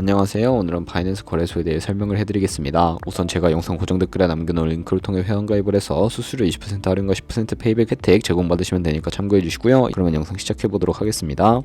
안녕하세요. 오늘은 바이낸스 거래소에 대해 설명을 해드리겠습니다. 우선 제가 영상 고정 댓글에 남겨놓은 링크를 통해 회원가입을 해서 수수료 20% 할인과 10% 페이백 혜택 제공받으시면 되니까 참고해주시고요. 그러면 영상 시작해보도록 하겠습니다.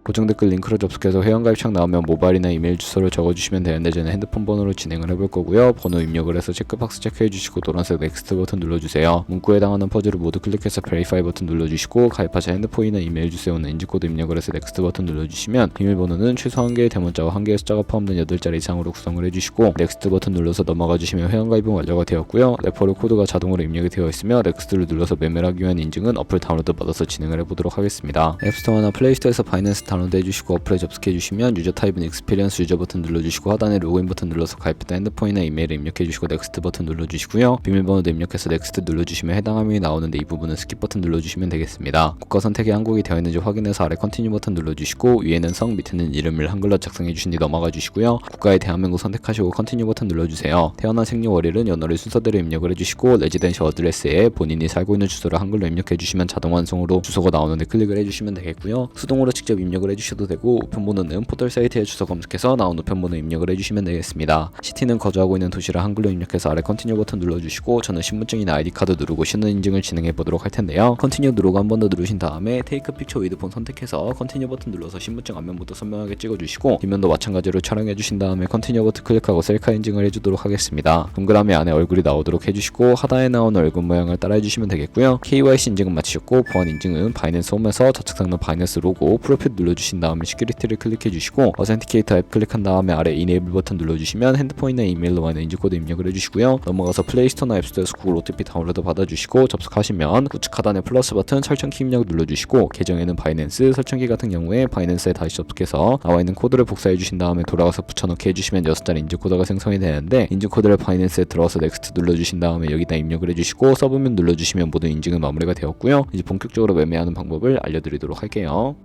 고정 댓글 링크로 접속해서 회원가입창 나오면 모바일이나 이메일 주소를 적어주시면 되는데 저는 핸드폰 번호로 진행을 해볼 거고요. 번호 입력을 해서 체크박스 체크해주시고 노란색 넥스트 버튼 눌러주세요. 문구에 해당하는 퍼즐을 모두 클릭해서 베리파이 버튼 눌러주시고 가입하신 핸드폰이나 이메일 주소는 인증코드 입력을 해서 넥스트 버튼 눌러주시면 비밀번호는 최소 1개의 대문자와 1개의 숫자가 포함된 8자리 이상으로 구성을 해주시고 넥스트 버튼 눌러서 넘어가주시면 회원가입은 완료가 되었고요. 레퍼럴 코드가 자동으로 입력이 되어 있으며 넥스트를 눌러서 매매를 하기 위한 인증은 어플 다운로드 받아서 진행을 해보도록 하겠습니다. 앱스토어나 플레이스토어에서 바이낸스 다운로드 해주시고 어플에 접속해주시면 유저 타입은 익스피리언스 유저 버튼 눌러주시고 하단에 로그인 버튼 눌러서 가입했던 핸드폰이나 이메일을 입력해주시고 넥스트 버튼 눌러주시고요. 비밀번호도 입력해서 넥스트 눌러주시면 해당 화면이 나오는데 이 부분은 스킵 버튼 눌러주시면 되겠습니다. 국가 선택이 한국이 되어 있는지 확인해서 아래 컨티뉴 버튼 눌러주시고 위에는 성 밑에는 이름을 한글로 작성해주신 뒤 넘어가 주시고요. 국가에 대한민국 선택하시고 컨티뉴 버튼 눌러주세요. 태어난 생년월일은 연월일 순서대로 입력을 해주시고 레지던셜 어드레스에 본인이 살고 있는 주소를 한글로 입력해주시면 자동 완성으로 주소가 나오는데 클릭을 해주시면 되겠고요. 수동으로 직접 입력을 해주셔도 되고 우편번호는 포털 사이트에 주소 검색해서 나온 우편번호 입력을 해주시면 되겠습니다. 시티는 거주하고 있는 도시를 한글로 입력해서 아래 컨티뉴 버튼 눌러주시고 저는 신분증이나 아이디카드 누르고 신원 인증을 진행해 보도록 할 텐데요. 컨티뉴 누르고 한 번 더 누르신 다음에 테이크 픽처 위드 폰 선택해서 컨티뉴 버튼 눌러서 신분증 앞면부터 선명하게 찍어주시고 뒷면도 마찬가지로 촬영해 주신 다음에 컨티뉴 버튼 클릭하고 셀카 인증을 해주도록 하겠습니다. 동그라미 안에 얼굴이 나오도록 해주시고 하단에 나오는 얼굴 모양을 따라 해주시면 되겠고요. KYC 인증은 마치셨고 보안 인증은 바이낸스 홈에서 좌측 상단 바이낸스 로고 프로필 눌러주신 다음에 시큐리티를 클릭해 주시고 어센티케이터 앱 클릭한 다음에 아래 이네이블 버튼 눌러주시면 핸드폰이나 이메일로 와는 인증코드 입력을 해주시고요. 넘어가서 플레이스토어나 앱스토어에서 구글 OTP 다운로드 받아주시고 접속하시면 우측 하단에 플러스 버튼 설정키 입력 눌러주시고 계정에는 바이낸스 설정키 같은 경우에 바이낸스에 다시 접속해서 나와 있는 코드를 복사해 주신 다음에 돌아가서 붙여넣기 해주시면 6자리 인증코드가 생성이 되는데 인증코드를 바이낸스에 들어와서 넥스트 눌러주신 다음에 여기다 입력을 해주시고 서브면 눌러주시면 모든 인증은 마무리가 되었고요. 이제 본격적으로 매매하는 방법을 알려드리도록 할게요.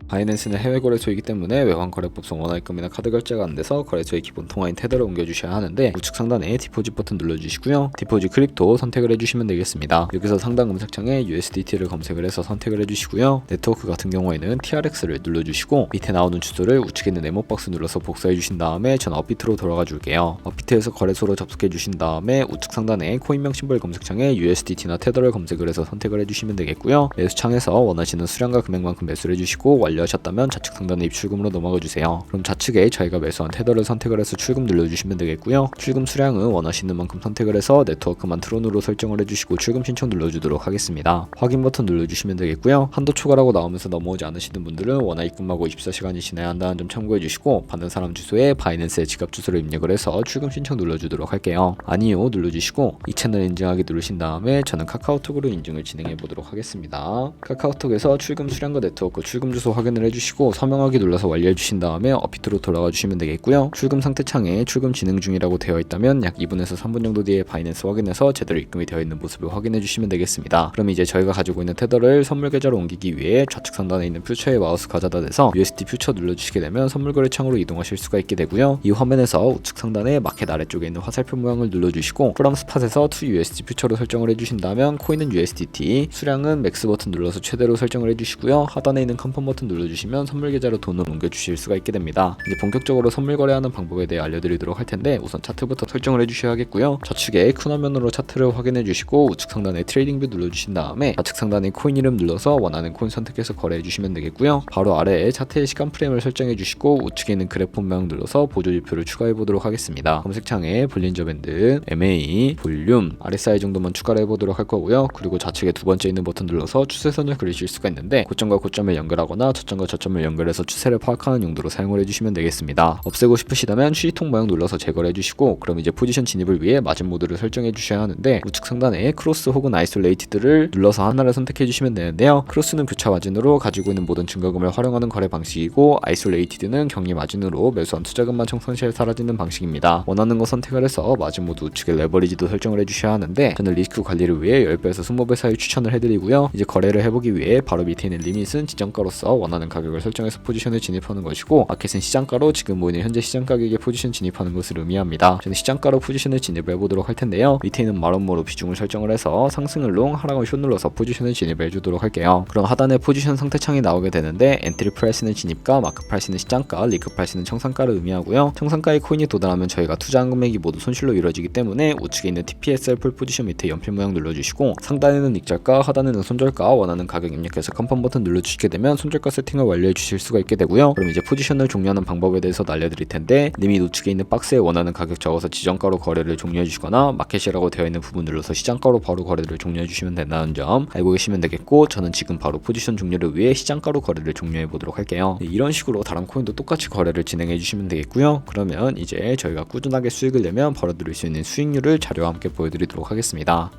바이낸스는 해외 거래소이기 때문에 외환 거래법상 원화입금이나 카드 결제가 안 돼서 거래소의 기본 통화인 테더를 옮겨주셔야 하는데 우측 상단에 디포짓 버튼 눌러주시고요. 디포짓 크립토 선택을 해주시면 되겠습니다. 여기서 상단 검색창에 USDT를 검색을 해서 선택을 해주시고요. 네트워크 같은 경우에는 TRX를 눌러주시고 밑에 나오는 주소를 우측에 있는 네모박스 눌러서 복사해 주신 다음에 전 업비트로 돌아가 줄게요. 업비트에서 거래소로 접속해 주신 다음에 우측 상단에 코인명 심볼 검색창에 USDT나 테더를 검색을 해서 선택을 해주시면 되겠고요. 매수창에서 원하시는 수량과 금액만큼 매수를 해주시고 완료하셨다면 좌측 상단의 입출금으로 넘어가 주세요. 그럼 좌측에 저희가 매수한 테더를 선택을 해서 출금 눌러주시면 되겠고요. 출금 수량은 원하시는 만큼 선택을 해서 네트워크만 트론으로 설정을 해주시고 출금 신청 눌러주도록 하겠습니다. 확인 버튼 눌러주시면 되겠고요. 한도 초과라고 나오면서 넘어오지 않으시는 분들은 원화 입금하고 24시간이 지나야 한다는 점 참고해 주시고 받는 사람 주소에 바이낸스의 지갑 주소를 입력을 해서 출금 신청 눌러주도록 할게요. 아니요 눌러주시고 이 채널 인증하기 누르신 다음에 저는 카카오톡으로 인증을 진행해 보도록 하겠습니다. 카카오톡에서 출금 수량과 네트워크 출금 주소 확인을 해주시고 서명하기 눌러서 완료해 주신 다음에 업비트로 돌아가 주시면 되겠고요. 출금 상태 창에 출금 진행 중이라고 되어 있다면 약 2분에서 3분 정도 뒤에 바이낸스 확인해서 제대로 입금이 되어 있는 모습을 확인해 주시면 되겠습니다. 그럼 이제 저희가 가지고 있는 테더를 선물 계좌로 옮기기 위해 좌측 상단에 있는 퓨처에 마우스 가져다 대서 USD 퓨처 눌러주시게 되면 선물 거래 창으로 이동하실 수가 있게 되고요. 이 화면에서 우측 상단에 마켓 아래쪽에 있는 화살표 모양을 눌러주시고 from spot에서 to USD 퓨처로 설정을 해주신다면 코인은 USDT, 수량은 맥스 버튼 눌러서 최대로 설정을 해주시고요. 하단에 있는 컨펌 버튼 눌러주시면 선물 계좌로 돈을 옮겨주실 수가 있게 됩니다. 이제 본격적으로 선물 거래하는 방법에 대해 알려드리도록 할 텐데 우선 차트부터 설정을 해주셔야겠고요. 좌측에 큰 화면으로 차트를 확인해 주시고 우측 상단에 트레이딩 뷰 눌러주신 다음에 좌측 상단에 코인 이름 눌러서 원하는 코인 선택해서 거래해 주시면 되겠고요. 바로 아래에 차트의 시간 프레임을 설정해 주시고 우측에 있는 그래프 모양 눌러서 보조 지표를 추가해 보도록 하겠습니다. 검색창에 볼린저 밴드, MA, 볼륨, RSI 정도만 추가를 해보도록 할 거고요. 그리고 좌측에 두 번째 있는 버튼 눌러서 추세선을 그리실 수가 있는데 고점과 고점을 연결하거나 저점과 저점을 연결해서 추세를 파악하는 용도로 사용을 해주시면 되겠습니다. 없애고 싶으시다면 휴지통 모양 눌러서 제거를 해주시고 그럼 이제 포지션 진입을 위해 마진 모드를 설정해 주셔야 하는데 우측 상단에 크로스 혹은 아이솔레이티드를 눌러서 하나를 선택해 주시면 되는데요. 크로스는 교차 마진으로 가지고 있는 모든 증거금을 활용하는 거래 방식이고 아이솔레이티드는 경리 마진으로 매수한 투자금만 청산시에 사라지는 방식입니다. 원하는 거 선택을 해서 마진 모드 우측에 레버리지도 설정을 해주셔야 하는데 저는 리스크 관리를 위해 10배에서 20배 사이 추천을 해드리고요. 이제 거래를 해보기 위해 바로 밑에 있는 리밋은 지정가로서 원하는 가격을 설정해서 포지션에 진입하는 것이고, 마켓은 시장가로 지금 보이는 현재 시장 가격에 포지션 진입하는 것을 의미합니다. 저는 시장가로 포지션에 진입을 해보도록 할 텐데요. 밑에 있는 마론모로 비중을 설정을 해서 상승을 롱, 하락을 숏 눌러서 포지션에 진입을 해주도록 할게요. 그럼 하단에 포지션 상태창이 나오게 되는데, 엔트리 프라이스는 진입가, 마크 프라이스는 시장가, 리크 프라이스는 청산가를 의미하고요. 청산가의 코인이 도달하면 저희가 투자한 금액이 모두 손실로 이루어지기 때문에 우측에 있는 TPSR 풀 포지션 밑에 연필 모양 눌러주시고, 상단에는 익절가, 하단에는 손절가, 원하는 가격 입력해서 컨펌 버튼 눌러주시게 되면 손절가 세팅을 완료해 주실 수가 있게 되고요. 그럼 이제 포지션을 종료하는 방법에 대해서 알려드릴 텐데, 리밋 우측에 있는 박스에 원하는 가격 적어서 지정가로 거래를 종료해 주시거나, 마켓이라고 되어 있는 부분 눌러서 시장가로 바로 거래를 종료해 주시면 된다는 점 알고 계시면 되겠고, 저는 지금 바로 포지션 종료를 위해 시장가로 거래를 종료해 보도록 할게요. 이런 식으로 다른 코인도 똑같이 거래를 진행해 주시면 되겠고요. 그러면 이제 저희가 꾸준하게 수익을 내면 벌어들일 수 있는 수익률을 자료와 함께 보여드리도록 하겠습니다.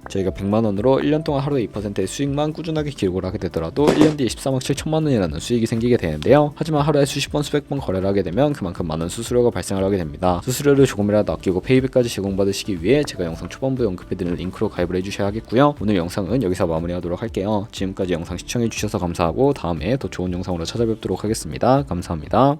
저희가 100만원으로 1년 동안 하루에 2%의 수익만 꾸준하게 기록을 하게 되더라도 1년 뒤에 13억 7천만원이라는 수익이 생기게 되는데요. 하지만 하루에 수십 번 수백 번 거래를 하게 되면 그만큼 많은 수수료가 발생을 하게 됩니다. 수수료를 조금이라도 아끼고 페이백까지 제공받으시기 위해 제가 영상 초반부에 언급해드리는 링크로 가입을 해주셔야 하겠고요. 오늘 영상은 여기서 마무리하도록 할게요. 지금까지 영상 시청해주셔서 감사하고 다음에 더 좋은 영상으로 찾아뵙도록 하겠습니다. 감사합니다.